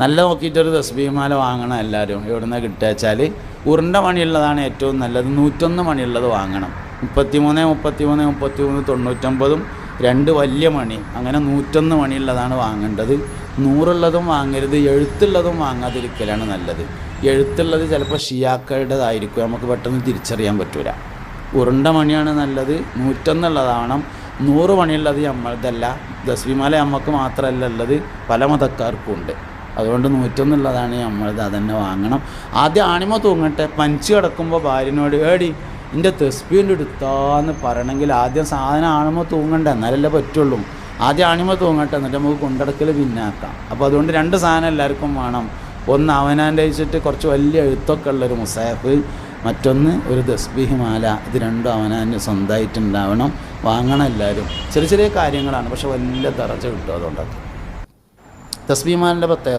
നല്ല നോക്കിയിട്ടൊരു തസ്ബീഹ് മാല വാങ്ങണം എല്ലാവരും. എവിടെ നിന്നാണ് കിട്ടുക വെച്ചാൽ ഉരുണ്ട മണിയുള്ളതാണ് ഏറ്റവും നല്ലത്. 101 മണിയുള്ളത് വാങ്ങണം. 33, 33, 33, 99 2 വലിയ മണി, അങ്ങനെ 101 മണിയുള്ളതാണ് വാങ്ങേണ്ടത്. 100ഉള്ളതും വാങ്ങരുത്, എഴുത്തുള്ളതും വാങ്ങാതിരിക്കലാണ് നല്ലത്. എഴുത്തുള്ളത് ചിലപ്പോൾ ഷിയാക്കളുടേതായിരിക്കും, നമുക്ക് പെട്ടെന്ന് തിരിച്ചറിയാൻ പറ്റില്ല. ഉരുണ്ട മണിയാണ് നല്ലത്. 101 ഉള്ളതാവണം. 100 മണിയുള്ളത് നമ്മളതല്ല. തസ്ബീഹ് മാല നമുക്ക് മാത്രമല്ല ഉള്ളത്, പല മതക്കാർക്കും ഉണ്ട്. അതുകൊണ്ട് 101 ഉള്ളതാണ് നമ്മളത്, അതന്നെ വാങ്ങണം. ആദ്യം ആണിമ തൂങ്ങട്ടെ. പഞ്ച് കിടക്കുമ്പോൾ ഭാര്യനോട് ഏടി എൻ്റെ തസ്ബീഹിൻ്റെ എടുത്താന്ന് പറയണമെങ്കിൽ ആദ്യം സാധനം ആണിമ തൂങ്ങണ്ടേ, എന്നാലല്ലേ പറ്റുള്ളൂ. ആദ്യം ആണിമ തൂങ്ങട്ടെ, എന്നിട്ട് നമുക്ക് കൊണ്ടടക്കൽ പിന്നാക്കാം. അപ്പോൾ അതുകൊണ്ട് 2 സാധനം എല്ലാവർക്കും വേണം. ഒന്ന് അവനാൻ്റെ വെച്ചിട്ട് കുറച്ച് വലിയ എഴുത്തൊക്കെ ഉള്ളൊരു മുസാഫ്, മറ്റൊന്ന് ഒരു തസ്ബീഹ് മാല. ഇത് രണ്ടും അവനാൻ്റെ സ്വന്തമായിട്ടുണ്ടാവണം, വാങ്ങണം എല്ലാവരും. ചെറിയ ചെറിയ കാര്യങ്ങളാണ്, പക്ഷെ വലിയ ദറജ കിട്ടും അതുകൊണ്ടൊക്കെ. തസ്ബീഹ് മാലിൻ്റെ പ്രത്യേകത